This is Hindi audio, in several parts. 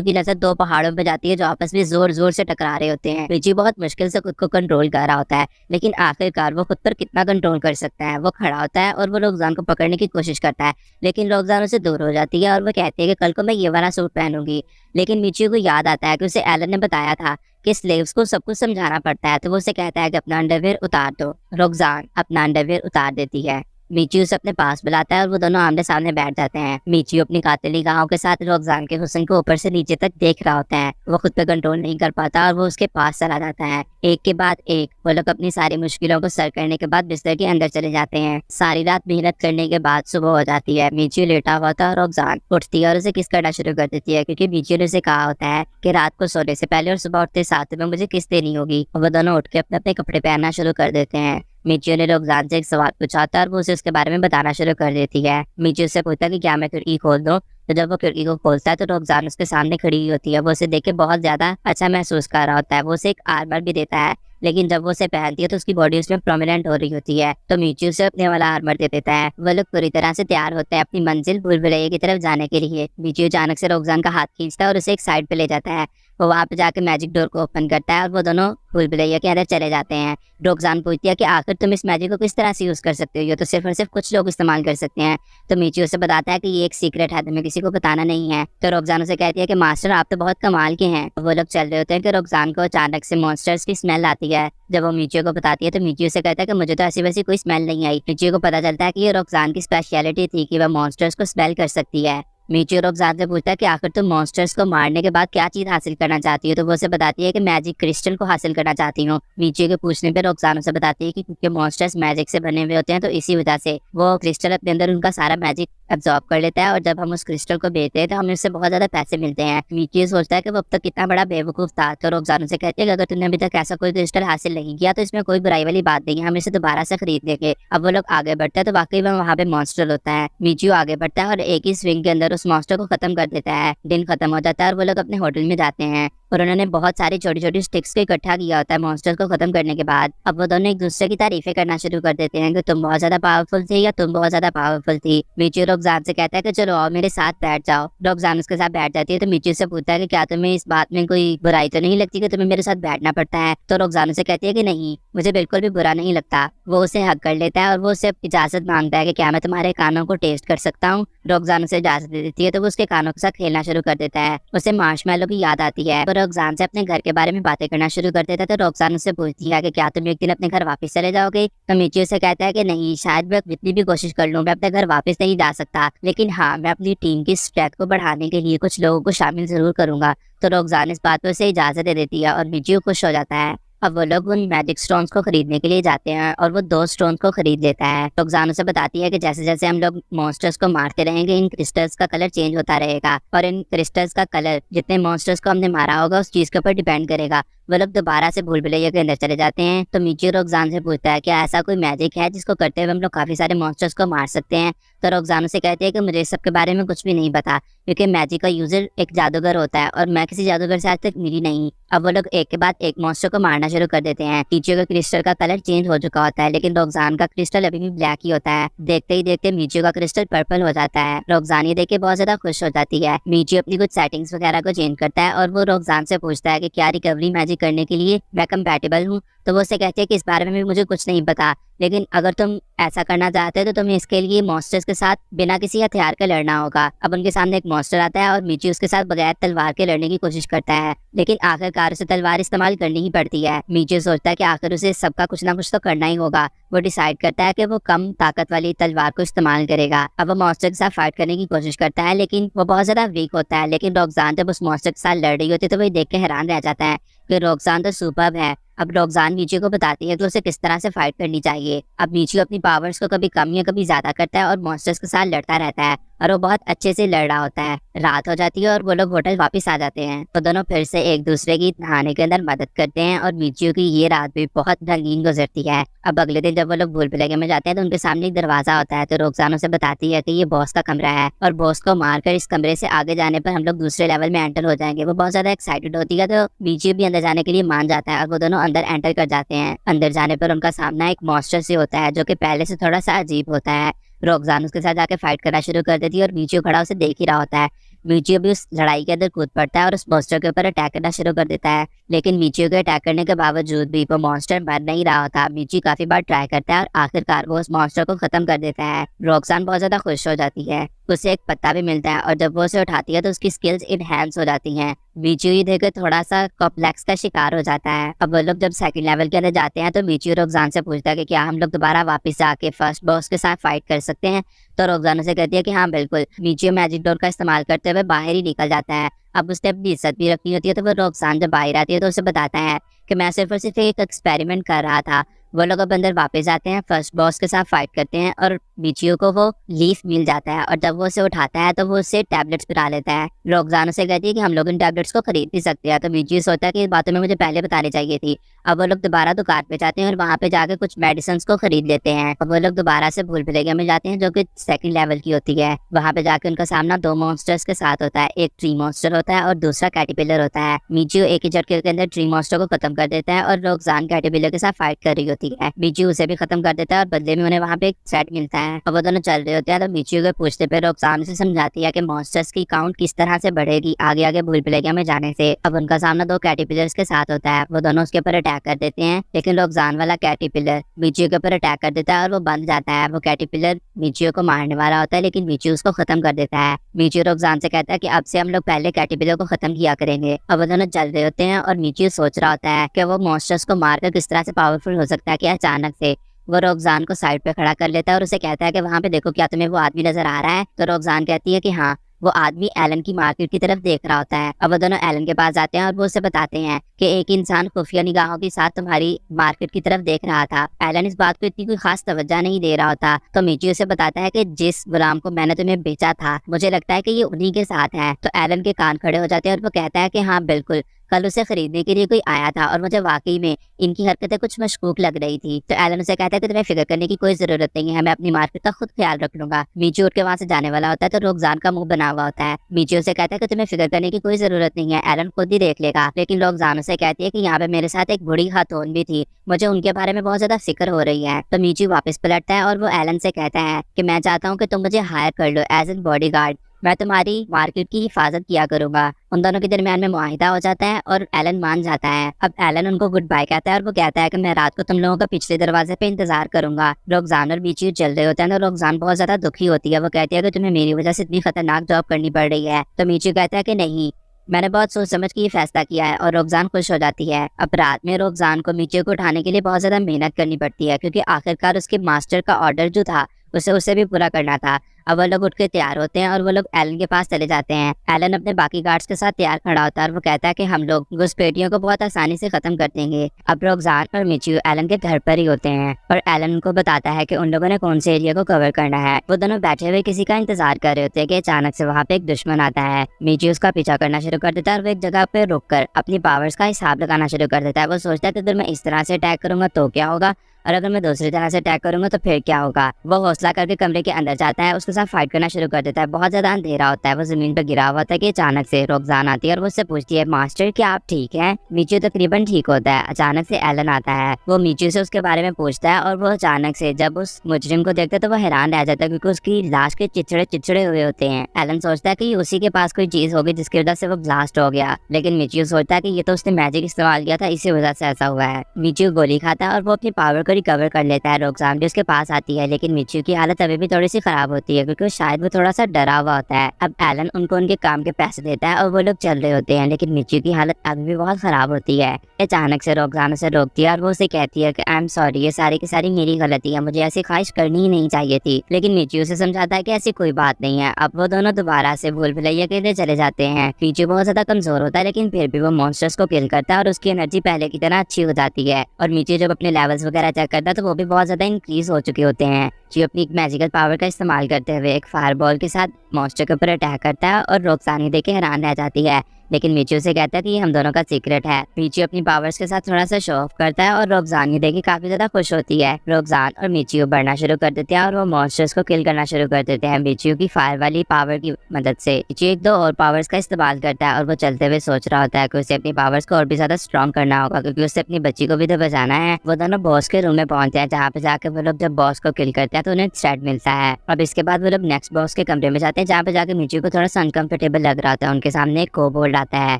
की नजर दो पहाड़ों पे जाती है जो आपस में जोर जोर से टकरा रहे होते हैं। मिची बहुत मुश्किल से खुद को कंट्रोल कर रहा होता है, लेकिन आखिरकार वो खुद पर कितना कंट्रोल कर सकता है। वो खड़ा होता है और वो रोकजान को पकड़ने की कोशिश करता है, लेकिन रोकजान उसे दूर हो जाती है और वो कहती है कि कल को मैं ये वाला सूट पहनूंगी। लेकिन मिची को याद आता है कि उसे एलन ने बताया था कि स्लेव्स को सब कुछ समझाना पड़ता है, तो वो उसे कहता है कि अपना अंडरवेयर उतार दो। रोकजान अपना अंडरवेयर उतार देती है। मीची उसे अपने पास बुलाता है और वो दोनों आमने सामने बैठ जाते हैं। मीची अपनी कातिल निगाहों के साथ रोकजान के हुस्न को ऊपर से नीचे तक देख रहा होता है। वो खुद पे कंट्रोल नहीं कर पाता और वो उसके पास चला जाता है। एक के बाद एक वो लोग अपनी सारी मुश्किलों को सर करने के बाद बिस्तर के अंदर चले जाते हैं। सारी रात मेहनत करने के बाद सुबह हो जाती है। मीची लेटा हुआ था और रोकजान उठती है और उसे किस करना शुरू कर देती है, क्योंकि मीची ने उसे कहा होता है कि रात को सोने से पहले और सुबह उठते साथ में मुझे किस देनी होगी। और वो दोनों उठ के अपने अपने कपड़े पहनना शुरू कर देते हैं। मिचियो ने रोकजान से एक सवाल पूछा था और वो उसे उसके बारे में बताना शुरू कर देती है। मिचियो से पूछता है कि क्या मैं खिड़की खोल दूं, तो जब वो खिड़की को खोलता है तो रोकजान उसके सामने खड़ी होती है। वो उसे देख के बहुत ज्यादा अच्छा महसूस कर रहा होता है। वो उसे एक आर्मर भी देता है, लेकिन जब वो उसे पहनती है तो उसकी बॉडी उसमें प्रोमिनेंट हो रही होती है, तो मिचियो उसे अपने वाला आर्मर दे देता है। वो लोग पूरी तरह से तैयार होते हैं अपनी मंजिल भूल भुलैया की तरफ जाने के लिए। मिचियो अचानक से रोकजान का हाथ खींचता है और उसे एक साइड पे ले जाता है। वो वहाँ पे जाके मैजिक डोर को ओपन करता है और वो दोनों भूल भुलैया के अंदर चले जाते हैं। रोकजान पूछती है कि आखिर तुम इस मैजिक को किस तरह से यूज कर सकते हो, ये तो सिर्फ और सिर्फ कुछ लोग इस्तेमाल कर सकते हैं। तो मिचियो उसे बताता है कि ये एक सीक्रेट है, तुम्हें किसी को बताना नहीं है। तो रोकजान उसे कहती है कि मास्टर आप तो बहुत कमाल के हैं। वो लोग चल रहे होते हैं कि रोकजान को अचानक से मॉन्स्टर्स की स्मेल आती है। जब वो मिचियो को बताती है तो मिचियो से कहता है कि मुझे तो ऐसी वैसी कोई स्मेल नहीं आई। मिचियो को पता चलता है कि ये रोकजान की स्पेशलिटी थी कि वह मॉन्स्टर्स को स्मेल कर सकती है। मिचियो रोकजान से पूछता है कि आखिर तुम मॉन्स्टर्स को मारने के बाद क्या चीज हासिल करना चाहती हो, तो वो उसे बताती है कि मैजिक क्रिस्टल को हासिल करना चाहती हूँ। मिचियो के पूछने पे रोकजान उसे बताती है कि क्योंकि मॉन्स्टर्स मैजिक से बने हुए होते हैं, तो इसी वजह से वो क्रिस्टल अपने अंदर उनका सारा मैजिक एब्जॉर्ब कर लेता है और जब हम उस क्रिस्टल को बेचते हैं तो हमें उससे बहुत ज्यादा पैसे मिलते हैं। मिचियो सोचता है कि वो अब तक कितना बड़ा बेवकूफ था। तो रोकजान उसे कहती है कि अगर तुमने अभी तक ऐसा कोई क्रिस्टल हासिल नहीं किया तो इसमें कोई बुराई वाली बात नहीं है, हम इसे दोबारा से खरीद लेंगे। अब वो लोग आगे बढ़ते हैं तो वाकई में वहाँ पे मॉन्स्टर होता है। मिचियो आगे बढ़ता है और एक ही स्विंग के अंदर उस मॉन्स्टर को खत्म कर देता है। दिन खत्म हो जाता है और वो लोग अपने होटल में जाते हैं और उन्होंने बहुत सारी छोटी छोटी स्टिक्स को इकट्ठा किया होता है मॉन्स्टर को खत्म करने के बाद। अब वो दोनों एक दूसरे की तारीफें करना शुरू कर देते हैं कि तुम बहुत ज्यादा पावरफुल थी या तुम बहुत ज्यादा पावरफुल थी। मिचियो रोकजान से कहता है कि चलो आओ मेरे साथ बैठ जाओ। रोकजान उसके साथ बैठ जाती है तो मिचियो से पूछता है कि क्या तुम्हें इस बात में कोई बुराई तो नहीं लगती कि तुम्हें मेरे साथ बैठना पड़ता है। तो रोकजान उसे कहती है कि नहीं, मुझे बिल्कुल भी बुरा नहीं लगता। वो उसे हक कर लेता है और वो उससे इजाजत मांगता है कि क्या मैं तुम्हारे कानों को टेस्ट कर सकता हूँ। रोकजान उसे इजाजत दे देती है तो वो उसके कानों के साथ खेलना शुरू कर देता है। उसे मार्शमैलो की याद आती है। वो रोकजान से अपने घर के बारे में बातें करना शुरू कर देता है। तो रोकजान उससे पूछती है कि क्या तुम एक दिन अपने घर वापस चले जाओगे। तो मिचियो से कहता है कि नहीं, शायद मैं जितनी भी कोशिश कर लूं मैं अपने घर वापस नहीं जा सकता, लेकिन हाँ मैं अपनी टीम की स्ट्रेंथ को बढ़ाने के लिए कुछ लोगों को शामिल जरूर करूंगा। तो रोकजान इस बात पर उसे इजाजत दे देती है और मिचियो खुश हो जाता है। अब वो लोग उन मैजिक स्टोन्स को खरीदने के लिए जाते हैं और वो 2 स्टोन्स को खरीद लेता है। रोकजान उसे बताती है कि जैसे जैसे हम लोग मॉन्स्टर्स को मारते रहेंगे इन क्रिस्टल्स का कलर चेंज होता रहेगा और इन क्रिस्टल्स का कलर जितने मॉन्स्टर्स को हमने मारा होगा उस चीज के ऊपर डिपेंड करेगा। वो लोग दोबारा से भूल भुलैया के अंदर चले जाते हैं। तो मिचियो रोकजान से पूछता है क्या ऐसा कोई मैजिक है जिसको करते हुए हम लोग काफी सारे मॉन्स्टर्स को मार सकते हैं। तो रोकजान उसे कहती है कि मुझे इस सब के बारे में कुछ भी नहीं पता, क्योंकि मैजिक का यूजर एक जादूगर होता है और मैं किसी जादूगर से आज तक मिली नहीं। अब वो लोग एक के बाद एक मॉन्स्टर को मारना शुरू कर देते हैं। मिचियो का क्रिस्टल का कलर चेंज हो चुका होता है, लेकिन रोकजान का क्रिस्टल अभी भी ब्लैक ही होता है। देखते ही देखते मिचियो का क्रिस्टल पर्पल हो जाता है। रोकजान ये देख के बहुत ज्यादा खुश हो जाती है। मिचियो अपनी कुछ सेटिंग्स वगैरह को चेंज करता है और वो रोकजान से पूछता है कि क्या रिकवरी मैजिक करने के लिए मैं कंपैटिबल हूँ। तो वो उसे कहती है कि इस बारे में भी मुझे कुछ नहीं पता, लेकिन अगर तुम ऐसा करना चाहते हो तो तुम्हें इसके लिए मॉन्स्टर्स के साथ बिना किसी हथियार के लड़ना होगा। अब उनके सामने एक मॉन्स्टर आता है और मिचियो उसके साथ बगैर तलवार के लड़ने की कोशिश करता है, लेकिन आखिरकार उसे तलवार इस्तेमाल करनी ही पड़ती है। मिचियो सोचता है कि आखिर उसे सबका कुछ ना कुछ तो करना ही होगा। वो डिसाइड करता है कि वो कम ताकत वाली तलवार को इस्तेमाल करेगा। अब वो मॉन्स्टर के साथ फाइट करने की कोशिश करता है, लेकिन वो बहुत ज्यादा वीक होता है। लेकिन रोकजान जब उस मॉन्स्टर के साथ लड़ रही होती है तो वो देख के हैरान रह जाता है कि रोकजान तो सुपर्ब है। अब रोकजान मिचियो को बताती है कि उसे किस तरह से फाइट करनी चाहिए। अब मिचियो अपनी पावर्स को कभी कम या कभी ज्यादा करता है और मॉन्स्टर्स के साथ लड़ता रहता है और वो बहुत अच्छे से लड़ रहा होता है। रात हो जाती है और वो लोग होटल वापस आ जाते हैं। तो दोनों फिर से एक दूसरे की नहाने के अंदर मदद करते हैं और मिचियो की ये रात भी बहुत रंगीन गुजरती है। अब अगले दिन जब वो लोग भूल भुलैया में जाते हैं तो उनके सामने एक दरवाजा होता है। तो रोकजान उसे बताती है कि ये बॉस का कमरा है और बॉस को मारकर इस कमरे से आगे जाने पर हम लोग दूसरे लेवल में एंटर हो जाएंगे। वो बहुत ज्यादा एक्साइटेड होती है तो मिचियो भी अंदर जाने के लिए मान जाता है और वो दोनों अंदर एंटर कर जाते हैं। अंदर जाने पर उनका सामना एक मॉन्स्टर से होता है जो कि पहले से थोड़ा सा अजीब होता है। रोकजान उसके साथ जाके फाइट करना शुरू कर देती है और मिचियो खड़ा उसे देख ही रहा होता है। मीचियो भी उस लड़ाई के अंदर कूद पड़ता है और उस मॉन्स्टर के ऊपर अटैक करना शुरू कर देता है। लेकिन मीचियो के अटैक करने के बावजूद भी वो मॉन्स्टर मर नहीं रहा होता। मीची काफी बार ट्राई करता है और आखिरकार वो उस मॉन्स्टर को खत्म कर देता है। रॉक्सान बहुत ज्यादा खुश हो जाती है। उसे एक पत्ता भी मिलता है और जब वो उसे उठाती है तो उसकी स्किल्स इनहैंस हो जाती हैं। मीचियो ये देखकर थोड़ा सा कॉम्प्लेक्स का शिकार हो जाता है। अब वो लोग जब सेकंड लेवल के अंदर जाते हैं तो मीचियो रॉक्सान से पूछता है कि क्या हम लोग दोबारा वापस आके फर्स्ट बॉस के साथ फाइट कर सकते हैं। तो रॉक्सान उसे कहती है कि हाँ बिल्कुल। मीचियो मैजिक डोर का इस्तेमाल करते हुए बाहर ही निकल जाता है। अब उसने अपनी इज्जत भी रखनी होती है तो वो रॉक्सान जब बाहर आती है तो उसे बताता है कि मैं सिर्फ और सिर्फ एक एक्सपेरिमेंट कर रहा था। वो लोग अब अंदर वापस आते हैं, फर्स्ट बॉस के साथ फाइट करते हैं और मीचियो को वो लीफ मिल जाता है और जब वो उसे उठाता है तो वो उससे टैबलेट्स पिला लेता है। रॉक्सान उसे कहती है कि हम लोग इन टैबलेट्स को खरीद भी सकते हैं। तो मीचियो सोचता है कि इस बातों में मुझे पहले बतानी चाहिए थी। अब वो लोग दोबारा दुकान पे जाते हैं और वहाँ पे जाके कुछ मेडिसिन को खरीद लेते हैं। अब वो लोग दोबारा से भूल भुलैया में जाते हैं जो कि सेकंड लेवल की होती है। वहाँ पे जाके उनका सामना दो मॉन्स्टर्स के साथ होता है। एक ट्री मॉन्स्टर होता है और दूसरा कैटरपिलर होता है। मीचियो एक ही झटके के अंदर ट्री मॉन्स्टर को खत्म कर देता है और रॉक्सान कैटरपिलर के साथ फाइट कर रही होती है। मीचियो उसे भी खत्म कर देता है और बदले में उन्हें वहाँ पे एक सेट मिलता है। अब वो दोनों चल रहे होते हैं तो मीचियो को पूछते पे रॉक्सान से समझाती है कि मॉन्स्टर्स की काउंट किस तरह से बढ़ेगी आगे आगे भूल भुलैया में जाने से। अब उनका सामना दो कैटरपिलर्स के साथ होता है। वो दोनों उसके ऊपर अटैक कर देते हैं लेकिन रॉक्सान वाला कैटरपिलर मीचियो के ऊपर अटैक कर देता है और वो बंद जाता है। वो कैटरपिलर मीचियो को मारने वाला होता है लेकिन मीचियो उसको खत्म कर देता है। मीचियो रॉक्सान से कहता है कि अब से हम लोग पहले कैटरपिलर को खत्म किया करेंगे। अब वो दोनों चल रहे होते हैं और मीचियो सोच रहा होता है कि वो मॉन्स्टर्स को मारकर किस तरह से पावरफुल हो सकता है कि अचानक से वो रॉक्सान को साइड पे खड़ा कर लेता है और उसे कहता है कि वहाँ पे देखो क्या तुम्हें वो आदमी नजर आ रहा है। तो रॉक्सान कहती है कि हाँ। वो आदमी एलन की मार्केट की तरफ देख रहा होता है। अब वो दोनों एलन के पास जाते हैं और वो उसे बताते हैं कि एक इंसान खुफिया निगाहों के साथ तुम्हारी मार्केट की तरफ देख रहा था। एलन इस बात को इतनी कोई खास तवज्जो नहीं दे रहा होता। तो मीचियो से बताता है कि जिस गुलाम को मैंने तुम्हें बेचा था मुझे लगता है कि ये उन्हीं के साथ है। तो एलन के कान खड़े हो जाते हैं और वो कहता है कि हाँ बिल्कुल, कल उसे खरीदने के लिए कोई आया था और मुझे वाकई में इनकी हरकतें कुछ मशकूक लग रही थी। तो एलन उसे कहता है कि तुम्हें फिक्र करने की कोई जरूरत नहीं है, मैं अपनी मार्केट का खुद ख्याल रख लूंगा। मीचियो उठ के वहाँ से जाने वाला होता है तो रॉक्सान का मुंह बना हुआ होता है। मीचियो से कहता है कि तुम्हें फिक्र करने की कोई जरूरत नहीं है, एलन खुद ही देख लेगा। लेकिन रॉक्सान उसे कहती है कि यहाँ पे मेरे साथ एक बूढ़ी खातून भी थी, मुझे उनके बारे में बहुत ज्यादा फिक्र हो रही है। तो मीचियो वापस पलटता है और वो एलन से कहता है कि मैं चाहता हूँ कि तुम मुझे हायर कर लो एज एन बॉडीगार्ड, मैं तुम्हारी मार्केट की हिफाजत किया करूंगा। उन दोनों के दरमियान में मुआहिदा हो जाता है और एलन मान जाता है। अब एलन उनको गुड बाय कहता है और वो कहता है कि मैं रात को तुम लोगों का पिछले दरवाजे पे इंतजार करूंगा। रॉक्सान और मीचियो चल रहे होते हैं तो रॉक्सान बहुत ज्यादा दुखी होती है। वो कहती है कि तुम्हें मेरी वजह से इतनी खतरनाक जॉब करनी पड़ रही है। तो मीचियो कहता है कि नहीं, मैंने बहुत सोच समझ के ये फैसला किया है। और रॉक्सान खुश हो जाती है। अब रात में रॉक्सान को मीचियो को उठाने के लिए बहुत ज्यादा मेहनत करनी पड़ती है क्योंकि आखिरकार उसके मास्टर का ऑर्डर जो था उसे भी पूरा करना था। अब वो लोग उठ के तैयार होते हैं और वो लोग एलन के पास चले जाते हैं। एलन अपने बाकी गार्ड्स के साथ तैयार खड़ा होता है और वो कहता है कि हम लोग घुसपैठियों को बहुत आसानी से खत्म कर देंगे। अब रॉक्सान और मिचियो एलन के घर पर ही होते हैं और एलन उनको बताता है कि उन लोगों ने कौन से एरिया को कवर करना है। वो दोनों बैठे हुए किसी का इंतजार कर रहे होते हैं कि अचानक से वहाँ पे एक दुश्मन आता है। मिचियो उसका पीछा करना शुरू कर देता है और वो एक जगह पे रुककर अपनी पावर्स का हिसाब लगाना शुरू कर देता है। वो सोचता है कि अगर मैं इस तरह से अटैक करूंगा तो क्या होगा और अगर मैं दूसरी तरह से अटैक करूंगा तो फिर क्या होगा। वो हौसला करके कमरे के अंदर जाता है, उसके साथ फाइट करना शुरू कर देता है। बहुत ज्यादा अंधेरा होता है, वो जमीन पर गिरा हुआ होता है कि अचानक से रॉक्सान आती है और वो उससे पूछती है मास्टर क्या आप ठीक हैं। मीचियो तकरीबन ठीक होता है। अचानक से एलन आता है, वो मीचियो से उसके बारे में पूछता है और वो अचानक से जब उस मुजरिम को देखता है तो वो हैरान रह जाता है क्योंकि उसकी लाश के चिचड़े चिचड़े हुए होते हैं। एलन सोचता है कि उसी के पास कोई चीज होगी जिसकी वजह से वो ब्लास्ट हो गया, लेकिन मीचियो सोचता है कि ये तो उसने मैजिक इस्तेमाल किया था, इसी वजह से ऐसा हुआ है। मीचियो गोली खाता है और वो अपनी पावर को रिकवर कर लेता है। रॉक्सान भी उसके पास आती है लेकिन मिचियो की हालत अभी भी थोड़ी सी खराब होती है क्योंकि शायद वो थोड़ा सा डरा हुआ होता है। अब एलन उनको उनके काम के पैसे देता है और वो लोग चल रहे होते हैं लेकिन मिचियो की हालत अभी भी बहुत खराब होती है। अचानक से रॉक्सान उसे रोकती है और वो उसे कहती है कि आई एम सॉरी, ये सारी की सारी मेरी गलती है, मुझे ऐसी ख्वाहिश करनी ही नहीं चाहिए थी। लेकिन मिचियो से समझाता है कि ऐसी कोई बात नहीं है। अब वो दोनों दोबारा से भूल भुलैया के लिए चले जाते हैं। मिचियो बहुत ज्यादा कमजोर होता है लेकिन फिर भी वो मॉन्स्टर्स को किल करता है और उसकी एनर्जी पहले की तरह अच्छी हो जाती है। और मिचियो जब अपने लेवल्स वगैरह चेक करता है तो वो भी बहुत ज्यादा इंक्रीज हो चुके होते हैं। जो अपनी एक मैजिकल पावर का इस्तेमाल करते हुए एक फायरबॉल के साथ मॉन्स्टर के ऊपर अटैक करता है और रॉक्सान देख के हैरान रह जाती है लेकिन मीचियो से कहता है कि ये हम दोनों का सीक्रेट है। मीचियो अपनी पावर्स के साथ थोड़ा सा शो ऑफ करता है और रोक्सान ये देखी काफी ज्यादा खुश होती है। रोक्सान और मीचियो बढ़ना शुरू कर देते हैं और वो मॉन्स्टर्स को किल करना शुरू कर देते हैं मीचियो की फायर वाली पावर की मदद से। मीचियो एक दो और पावर्स का इस्तेमाल करता है और वो चलते हुए सोच रहा होता है कि उसे अपनी पावर्स को और भी ज्यादा स्ट्रॉन्ग करना होगा, क्योंकि उसे अपनी बच्ची को भी तो बचाना है। वो दोनों बॉस के रूम में पहुंचते हैं, जहाँ पे जाके वो लोग जब बॉस को किल करते हैं तो उन्हें स्टेट मिलता है। अब इसके बाद वो लोग नेक्स्ट बॉस के कमरे में जाते हैं, जहाँ पे जाके मीचियो को थोड़ा सा अनकंफर्टेबल लग रहा होता है। उनके सामने एक कोबोल्ड आता है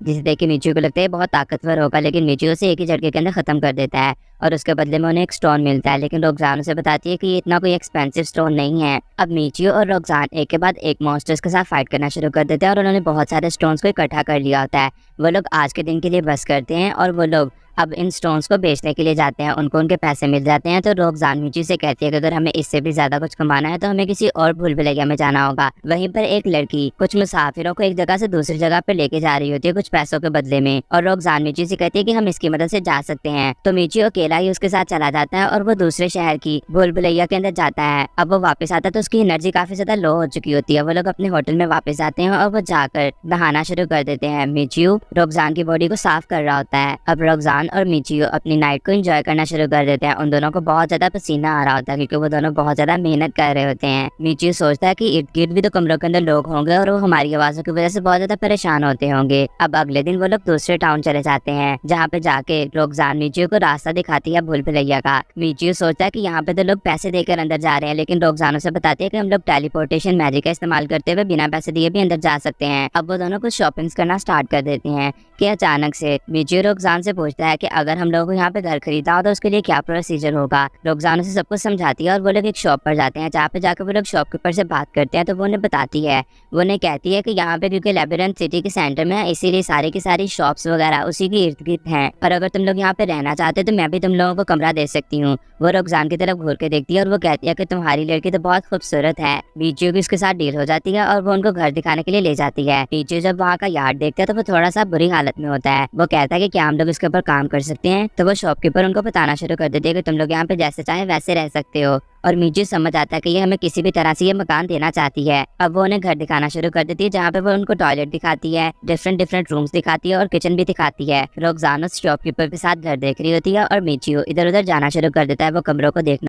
जिसे देख के मीचियो को लगता है बहुत ताकतवर होगा, लेकिन मीचियो से एक ही झटके के अंदर खत्म कर देता है और उसके बदले में उन्हें एक स्टोन मिलता है। लेकिन रोक्सान उसे बताती है कि ये इतना कोई एक्सपेंसिव स्टोन नहीं है। अब मीचियो और रोक्सान एक के बाद एक मॉन्स्टर्स के साथ फाइट करना शुरू कर देते हैं और उन्होंने बहुत सारे स्टोन्स को इकट्ठा कर लिया होता है। वो लोग आज के दिन के लिए बस करते हैं और वो लोग अब इन स्टोन्स को बेचने के लिए जाते हैं। उनको उनके पैसे मिल जाते हैं तो रोक्सान मीचियो से कहती है कि अगर हमें इससे भी ज्यादा कुछ कमाना है तो हमें किसी और भूल भुलैया में जाना होगा। वहीं पर एक लड़की कुछ मुसाफिरों को एक जगह से दूसरी जगह पे लेके जा रही होती है कुछ पैसों के बदले में, और रोक्सान मीचियो से कहती है कि हम इसकी मदद से जा सकते हैं। तो मीचियो अकेला ही उसके साथ चला जाता है और वो दूसरे शहर की भूल भुलैया के अंदर जाता है। अब वो वापस आता है तो उसकी एनर्जी काफी ज्यादा लो हो चुकी होती है। वो लोग अपने होटल में वापस जाते हैं और वो जाकर नहाना शुरू कर देते हैं। मीचियो रोक्सान की बॉडी को साफ कर रहा होता है। अब रोक्सान और मीचियो अपनी नाइट को एंजॉय करना शुरू कर देते हैं। उन दोनों को बहुत ज्यादा पसीना आ रहा होता है क्योंकि वो दोनों बहुत ज्यादा मेहनत कर रहे होते हैं। मीचियो सोचता है कि इर्द गिर्द भी तो कमरों के अंदर लोग होंगे और वो हमारी आवाजों की वजह से बहुत ज्यादा परेशान होते होंगे। अब अगले दिन वो लोग दूसरे टाउन चले जाते हैं, जहाँ पे जाके रोक्सान मीचियो को रास्ता दिखाती है भूल भुलैया का। मीचियो सोचता है कि यहाँ पे तो लोग पैसे देकर अंदर जा रहे हैं, लेकिन रोक्सान उसे बताती है कि हम लोग टेलीपोर्टेशन मैजिक का इस्तेमाल करते हुए बिना पैसे दिए भी अंदर जा सकते हैं। अब वो दोनों कुछ शॉपिंग्स करना स्टार्ट कर देते हैं कि अचानक से मीचियो रोक्सान से पूछता है कि अगर हम लोगों को यहाँ पे घर खरीदा हो तो उसके लिए क्या प्रोसीजर होगा। रोक्सान उसे सब कुछ समझाती है और वो लोग एक शॉप पर जाते हैं, जहाँ पे जाकर वो लोग शॉपकीपर से बात करते हैं। तो वो उन्हें बताती है, वो उन्हें कहती है कि यहाँ पे क्योंकि लेबिरिंथ सिटी के सेंटर में है, इसीलिए सारी की सारी शॉप्स वगैरह उसी के इर्द गिर्द हैं, और अगर तुम लोग यहाँ पे रहना चाहते हो तो मैं भी तुम लोगों को कमरा दे सकती हूँ। वो रोक्सान की तरफ घूर के देखती है और वो कहती है कि तुम्हारी लड़की तो बहुत खूबसूरत है। मीचियो भी उसके साथ डील हो जाती है और वो उनको घर दिखाने के लिए ले जाती है। मीचियो जब वहाँ का यार्ड देखता है तो वो थोड़ा सा बुरी हालत में होता है। वो कहता है कि क्या हम लोग इसके ऊपर काम कर सकते हैं। तो वो शॉपकीपर उनको बताना शुरू कर देती है कि तुम लोग यहाँ पे जैसे चाहे वैसे रह सकते हो, और मीचियो समझ आता है कि ये हमें किसी भी तरह से ये मकान देना चाहती है। अब वो उन्हें घर दिखाना शुरू कर देती है, जहाँ पे वो उनको टॉयलेट दिखाती है, डिफरेंट रूम्स दिखाती है और किचन भी दिखाती है। रोक्सान उस शॉपकीपर के साथ घर देख रही होती है और मीचियो इधर उधर जाना शुरू कर देता है वो कमरों को देखना